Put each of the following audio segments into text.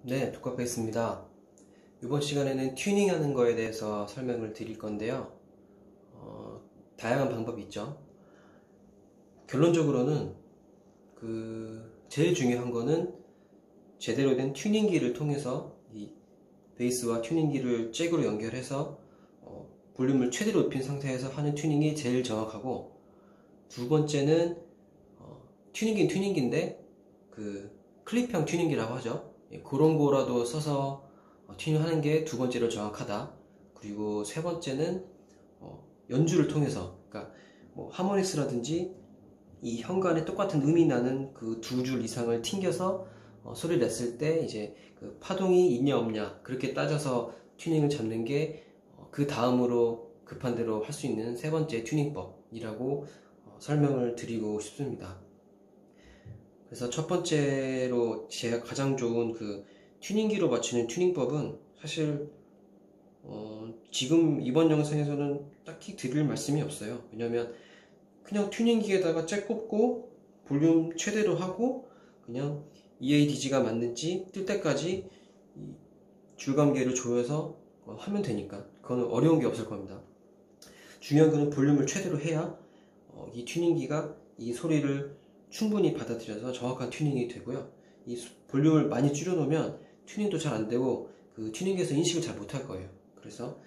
네, 독학가 있습니다. 이번 시간에는 튜닝하는 거에 대해서 설명을 드릴 건데요. 다양한 방법이 있죠. 결론적으로는 제일 중요한 거는 제대로 된 튜닝기를 통해서 이 베이스와 튜닝기를 잭으로 연결해서 볼륨을 최대로 높인 상태에서 하는 튜닝이 제일 정확하고, 두 번째는 튜닝기는 튜닝기인데 클립형 튜닝기라고 하죠. 그런 거라도 써서 튜닝하는 게 두 번째로 정확하다. 그리고 세 번째는 연주를 통해서, 그러니까 뭐 하모닉스라든지 이 현관에 똑같은 음이 나는 그 두 줄 이상을 튕겨서 소리를 냈을 때 이제 그 파동이 있냐 없냐 그렇게 따져서 튜닝을 잡는 게 그 다음으로 급한 대로 할 수 있는 세 번째 튜닝법이라고 설명을 드리고 싶습니다. 그래서 첫 번째로 제가 가장 좋은 튜닝기로 맞추는 튜닝법은 사실 지금 이번 영상에서는 딱히 드릴 말씀이 없어요. 왜냐면 그냥 튜닝기에다가 잭 꼽고 볼륨 최대로 하고 그냥 EADG가 맞는지 뜰 때까지 줄감기를 조여서 하면 되니까 그거는 어려운 게 없을 겁니다. 중요한 거는 볼륨을 최대로 해야 이 튜닝기가 이 소리를 충분히 받아들여서 정확한 튜닝이 되고요. 이 볼륨을 많이 줄여놓으면 튜닝도 잘 안되고 튜닝기에서 인식을 잘 못할 거예요. 그래서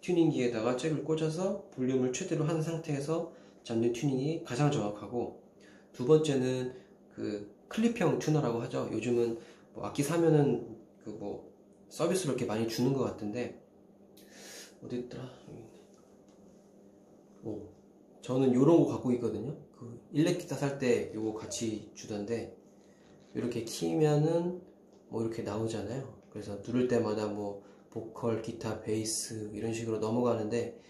튜닝기에다가 잭을 꽂아서 볼륨을 최대로 한 상태에서 잡는 튜닝이 가장 정확하고, 두 번째는 클립형 튜너라고 하죠. 요즘은 뭐 악기 사면은 서비스로 이렇게 많이 주는 것 같은데, 어디 있더라? 저는 요런 거 갖고 있거든요. 일렉 기타 살 때 요거 같이 주던데, 이렇게 키면은 뭐 이렇게 나오잖아요. 그래서 누를 때마다 뭐 보컬, 기타, 베이스 이런 식으로 넘어가는데,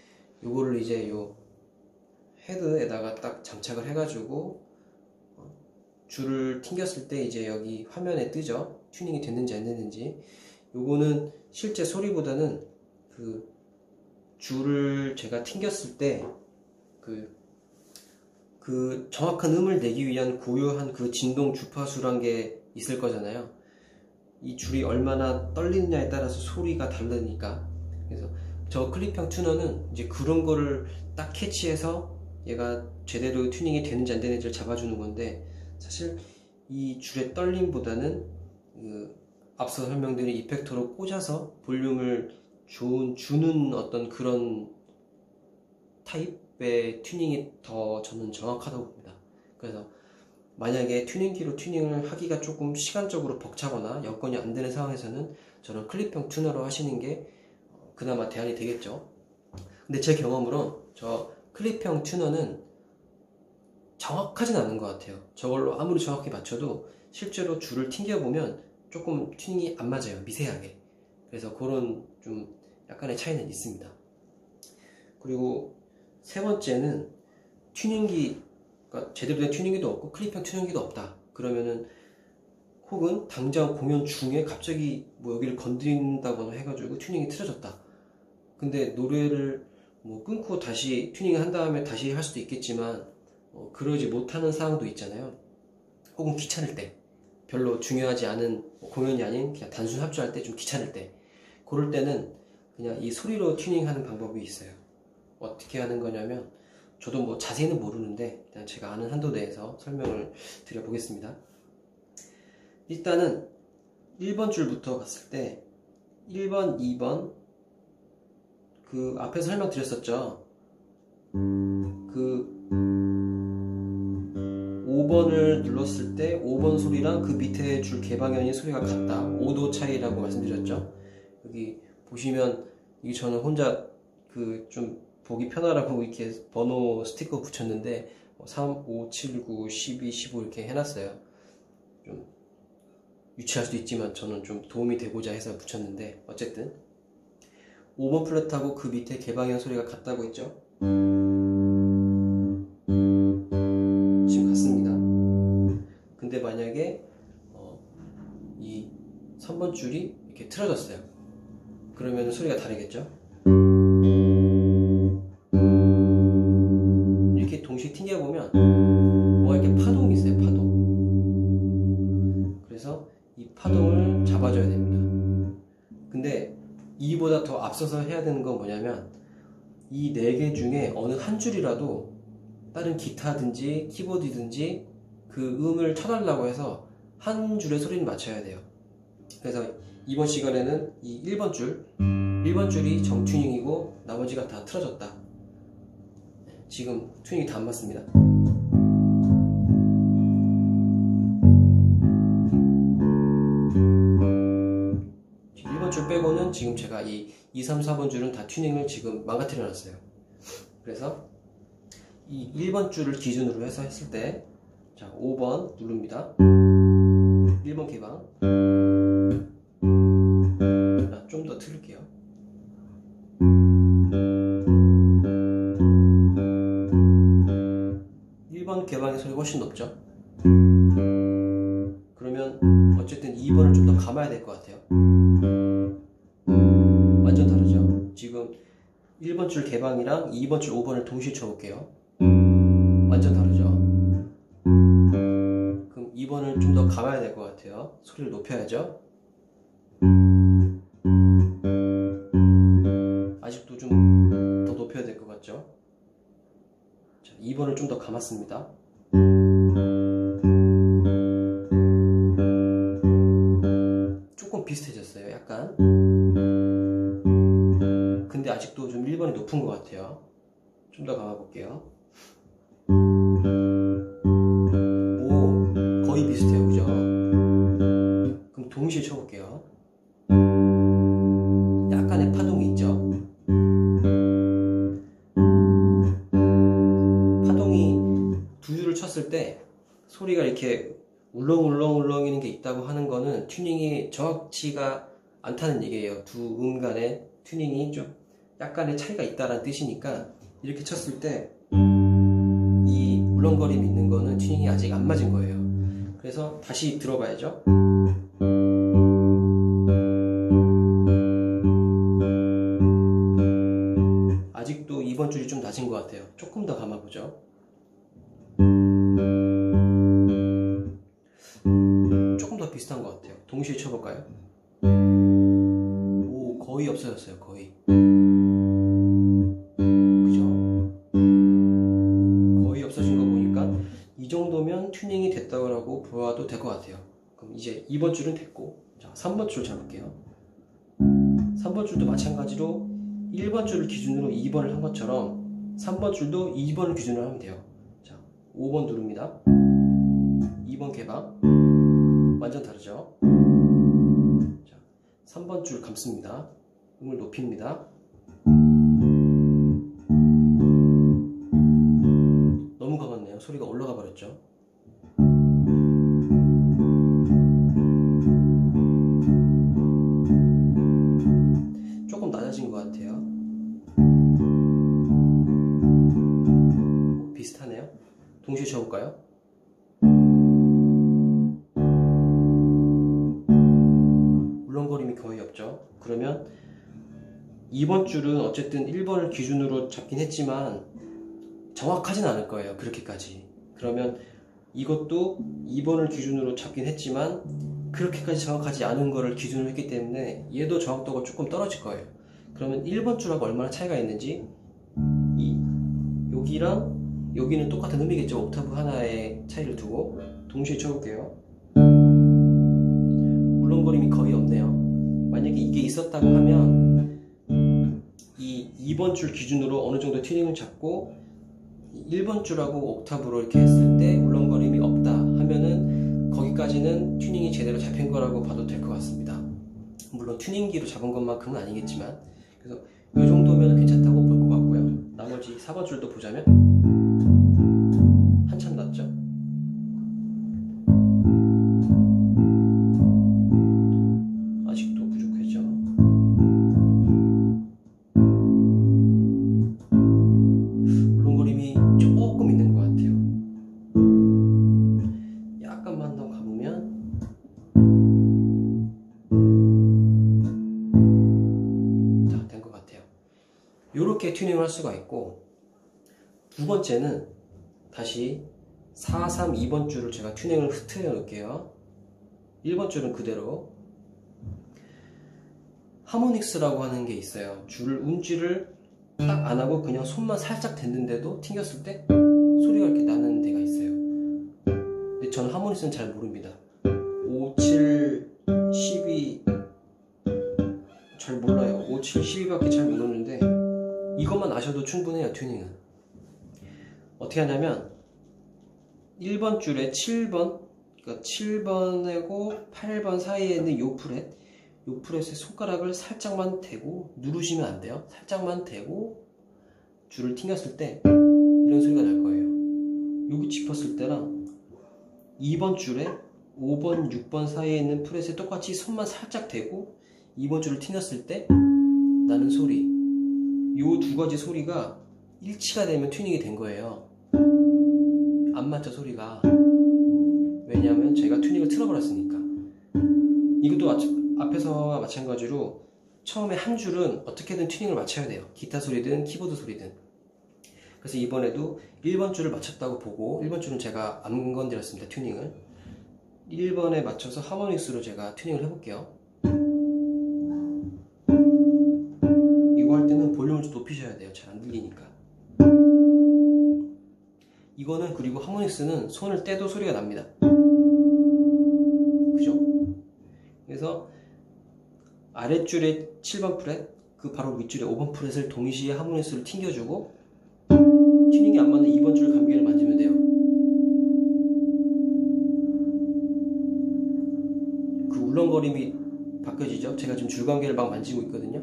요거를 이제 요 헤드에다가 딱 장착을 해가지고 줄을 튕겼을 때 이제 여기 화면에 뜨죠. 튜닝이 됐는지 안 됐는지. 요거는 실제 소리보다는 줄을 제가 튕겼을 때 정확한 음을 내기 위한 고유한 진동 주파수란 게 있을 거잖아요. 이 줄이 얼마나 떨리느냐에 따라서 소리가 다르니까. 그래서 저 클립형 튜너는 이제 그런 거를 딱 캐치해서 얘가 제대로 튜닝이 되는지 안 되는지를 잡아주는 건데, 사실 이 줄의 떨림보다는 앞서 설명드린 이펙터로 꽂아서 볼륨을 주는 어떤 그런 타입의 튜닝이 더 저는 정확하다고 봅니다. 그래서 만약에 튜닝기로 튜닝을 하기가 조금 시간적으로 벅차거나 여건이 안 되는 상황에서는 저는 클립형 튜너로 하시는 게 그나마 대안이 되겠죠. 근데 제 경험으로 저 클립형 튜너는 정확하진 않은 것 같아요. 저걸로 아무리 정확히 맞춰도 실제로 줄을 튕겨보면 조금 튜닝이 안 맞아요. 미세하게. 그래서 그런 좀 약간의 차이는 있습니다. 그리고 세 번째는 그러니까 제대로 된 튜닝기도 없고 클립형 튜닝기도 없다. 그러면은 혹은 당장 공연 중에 갑자기 뭐 여기를 건드린다거나 해가지고 튜닝이 틀어졌다. 근데 노래를 뭐 끊고 다시 튜닝을 한 다음에 다시 할 수도 있겠지만 그러지 못하는 상황도 있잖아요. 혹은 귀찮을 때, 별로 중요하지 않은 공연이 아닌 그냥 단순 합주할 때 좀 귀찮을 때, 그럴 때는 그냥 이 소리로 튜닝하는 방법이 있어요. 어떻게 하는 거냐면, 저도 뭐 자세히는 모르는데 그냥 제가 아는 한도 내에서 설명을 드려보겠습니다. 일단은 1번 줄부터 갔을 때 1번, 2번 앞에서 설명드렸었죠. 5번을 눌렀을 때 5번 소리랑 그 밑에 줄 개방현이 소리가 같다. 5도 차이라고 말씀드렸죠. 여기 보시면 이게 저는 혼자 좀 보기 편하라고 이렇게 번호 스티커 붙였는데 3, 5, 7, 9, 12, 15 이렇게 해놨어요. 좀 유치할 수도 있지만 저는 좀 도움이 되고자 해서 붙였는데, 어쨌든 5번 플랫하고 그 밑에 개방현 소리가 같다고 했죠. 지금 같습니다. 근데 만약에 이 3번 줄이 이렇게 틀어졌어요. 그러면 소리가 다르겠죠. 이렇게 동시에 튕겨보면 이렇게 파동이 있어요. 파동. 그래서 이 파동을 잡아줘야 됩니다. 근데 이보다 더 앞서서 해야 되는 건 뭐냐면 이 4개 중에 어느 한 줄이라도 다른 기타든지 키보드든지 그 음을 쳐달라고 해서 한 줄의 소리를 맞춰야 돼요. 그래서 이번 시간에는 이 1번 줄이 정튜닝이고 나머지가 다 틀어졌다. 지금 튜닝이 다 안 맞습니다. 1번 줄 빼고는 지금 제가 이 2, 3, 4번 줄은 다 튜닝을 지금 망가뜨려 놨어요. 그래서 이 1번 줄을 기준으로 해서 했을 때, 자, 5번 누릅니다. 1번 개방. 좀 더 틀을게요. 개방의 소리가 훨씬 높죠? 그러면 어쨌든 2번을 좀 더 감아야 될 것 같아요. 완전 다르죠? 지금 1번 줄 개방이랑 2번 줄 5번을 동시에 쳐볼게요. 완전 다르죠? 그럼 2번을 좀 더 감아야 될 것 같아요. 소리를 높여야죠? 아직도 좀 더 높여야 될 것 같죠? 자, 2번을 좀 더 감았습니다. 조금 비슷해졌어요, 약간. 근데 아직도 좀 1번이 높은 것 같아요. 좀 더 감아볼게요. 오, 거의 비슷해요, 그죠? 그럼 동시에 쳐볼게요. 약간의 파동이 있죠? 파동이 두 줄을 쳤을 때 소리가 이렇게 울렁울렁울렁이는 게 있다고 하는 거는 튜닝이 정확치가 않다는 얘기예요. 두 음 간의 튜닝이 좀 약간의 차이가 있다는 뜻이니까 이렇게 쳤을 때 이 울렁거림이 있는 거는 튜닝이 아직 안 맞은 거예요. 그래서 다시 들어봐야죠. 아직도 2번 줄이 좀 낮은 것 같아요. 조금 더 감아보죠. 조금 더 비슷한 것 같아요. 동시에 쳐볼까요? 오, 거의 없어졌어요. 거의. 그죠? 거의 없어진 거 보니까 이 정도면 튜닝이 됐다고 보아도 될 것 같아요. 그럼 이제 2번 줄은 됐고, 자, 3번 줄 잡을게요. 3번 줄도 마찬가지로 1번 줄을 기준으로 2번을 한 것처럼 3번 줄도 2번을 기준으로 하면 돼요. 자, 5번 누릅니다. 2번 개방. 완전 다르죠? 자, 3번 줄 감습니다. 음을 높입니다. 너무 감았네요. 소리가 올라가 버렸죠? 조금 낮아진 것 같아요. 비슷하네요. 동시에 쳐볼까요? 울렁거림이 거의 없죠. 그러면 2번 줄은 어쨌든 1번을 기준으로 잡긴 했지만 정확하진 않을 거예요. 그렇게까지. 그러면 이것도 2번을 기준으로 잡긴 했지만 그렇게까지 정확하지 않은 거를 기준으로 했기 때문에 얘도 정확도가 조금 떨어질 거예요. 그러면 1번 줄하고 얼마나 차이가 있는지 여기랑 여기는 똑같은 음이겠죠. 옥타브 하나의 차이를 두고 동시에 쳐볼게요. 울렁거림이 거의 없네요. 만약에 이게 있었다고 하면 이 2번 줄 기준으로 어느 정도 튜닝을 잡고 1번 줄하고 옥타브로 이렇게 했을 때 울렁거림이 없다 하면은 거기까지는 튜닝이 제대로 잡힌 거라고 봐도 될 것 같습니다. 물론 튜닝기로 잡은 것만큼은 아니겠지만, 그래서 이 정도면 괜찮다고 볼 것 같고요. 나머지 4번 줄도 보자면 한참 낮죠? 아직도 부족하죠? 울렁거림이 조금 있는 것 같아요. 약간만 더 감으면 다 된 것 같아요. 이렇게 튜닝을 할 수가 있고, 두 번째는 다시 4, 3, 2번 줄을 제가 튜닝을 흐트려 놓을게요. 1번 줄은 그대로. 하모닉스라고 하는 게 있어요. 운줄을 딱 안 하고 그냥 손만 살짝 댔는데도 튕겼을 때 소리가 이렇게 나는 데가 있어요. 근데 저는 하모닉스는 잘 모릅니다. 5, 7, 12 잘 몰라요. 5, 7, 12밖에 잘 모르는데 이것만 아셔도 충분해요. 튜닝은 어떻게 하냐면 1번 줄에 7번, 그러니까 7번하고 8번 사이에 있는 요 프렛에 손가락을 살짝만 대고, 누르시면 안 돼요. 살짝만 대고 줄을 튕겼을 때 이런 소리가 날 거예요. 여기 짚었을 때랑 2번 줄에 5번, 6번 사이에 있는 프렛에 똑같이 손만 살짝 대고 2번 줄을 튕겼을 때 나는 소리, 요 두 가지 소리가 일치가 되면 튜닝이 된 거예요. 안 맞죠, 소리가. 왜냐하면 제가 튜닝을 틀어버렸으니까. 이것도 앞에서와 마찬가지로 처음에 한 줄은 어떻게든 튜닝을 맞춰야 돼요. 기타 소리든 키보드 소리든. 그래서 이번에도 1번 줄을 맞췄다고 보고, 1번 줄은 제가 안 건드렸습니다. 튜닝을 1번에 맞춰서 하모닉스로 제가 튜닝을 해볼게요. 이거 할 때는 볼륨을 좀 높이셔야 돼요. 잘 안 들리니까. 이거는, 그리고 하모닉스는 손을 떼도 소리가 납니다. 그죠? 그래서 아랫줄에 7번 프렛, 그 바로 윗줄에 5번 프렛을 동시에 하모닉스를 튕겨주고 튜닝이 안 맞는 2번 줄 감기를 만지면 돼요. 그 울렁거림이 바뀌어지죠? 제가 지금 줄감기를 막 만지고 있거든요.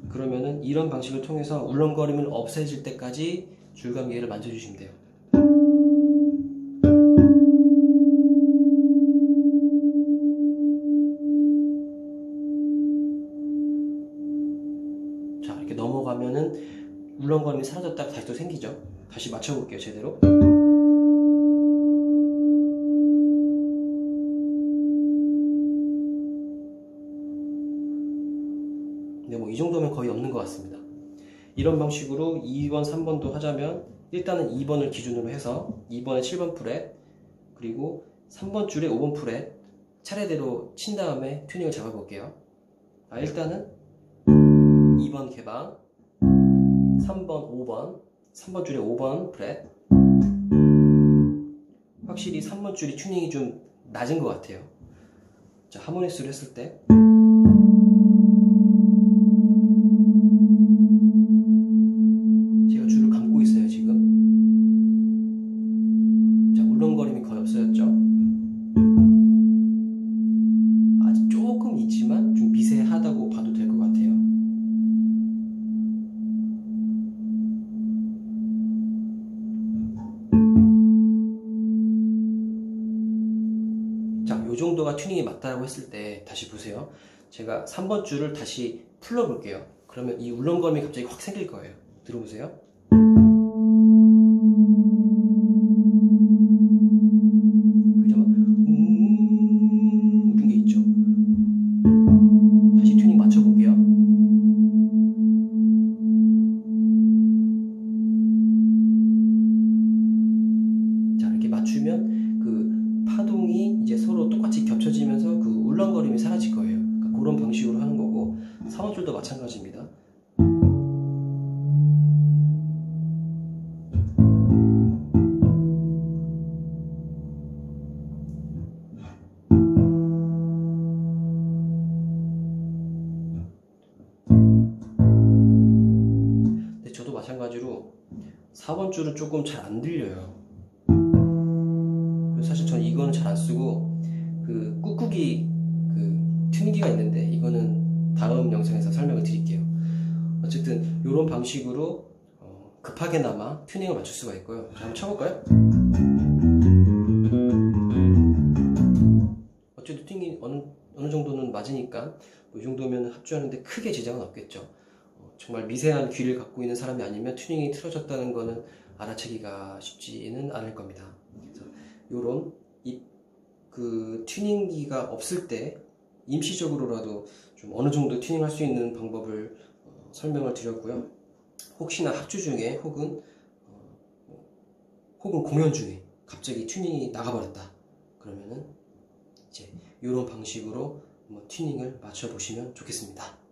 그러면은 이런 방식을 통해서 울렁거림을 없애질 때까지 줄감기를 만져주시면 돼요. 자, 이렇게 넘어가면은 울렁거림이 사라졌다가 다시 또 생기죠. 다시 맞춰볼게요, 제대로. 근데 뭐 이 정도면 거의 없는 것 같습니다. 이런 방식으로 2번, 3번도 하자면 일단은 2번을 기준으로 해서 2번에 7번 프렛, 그리고 3번 줄에 5번 프렛 차례대로 친 다음에 튜닝을 잡아볼게요. 일단은 2번 개방, 3번, 5번, 3번 줄에 5번 프렛. 확실히 3번 줄이 튜닝이 좀 낮은 것 같아요. 자, 하모닉스를 했을 때 제가 줄을 감고 있어요, 지금. 자, 울렁거림이 거의 없어졌죠. 아직 조금 있지만 좀 미세하다고 봐도 될 것 같아요. 자, 요 정도가 튜닝이 맞다고 했을 때 다시 보세요. 제가 3번 줄을 다시 풀러볼게요. 그러면 이 울렁거림이 갑자기 확 생길 거예요. 들어보세요. 그죠? 이런 게 있죠. 다시 튜닝 맞춰볼게요. 자, 이렇게 맞추면 그 파동이 이제 서로 똑같이 겹쳐지면서 그 울렁거림이 사라질 거예요. 그러니까 그런 방식으로 하는 거고, 3번 줄도 마찬가지입니다. 근데 저도 마찬가지로 4번 줄은 조금 잘 안 들려요. 사실 저는 이거는 잘 안 쓰고 그 꾹꾹이 그 튜닝기가 있는데 이거는 다음 영상에서 설명을 드릴게요. 어쨌든 이런 방식으로 급하게나마 튜닝을 맞출 수가 있고요. 자, 한번 쳐볼까요? 어쨌든 튜닝이 어느 정도는 맞으니까 이 정도면 합주하는데 크게 지장은 없겠죠. 정말 미세한 귀를 갖고 있는 사람이 아니면 튜닝이 틀어졌다는 거는 알아채기가 쉽지는 않을 겁니다. 그래서 요런 그 튜닝기가 없을 때 임시적으로라도 좀 어느 정도 튜닝할 수 있는 방법을 설명을 드렸고요. 혹시나 합주 중에 혹은 공연 중에 갑자기 튜닝이 나가버렸다 그러면은 이런 방식으로 튜닝을 맞춰보시면 좋겠습니다.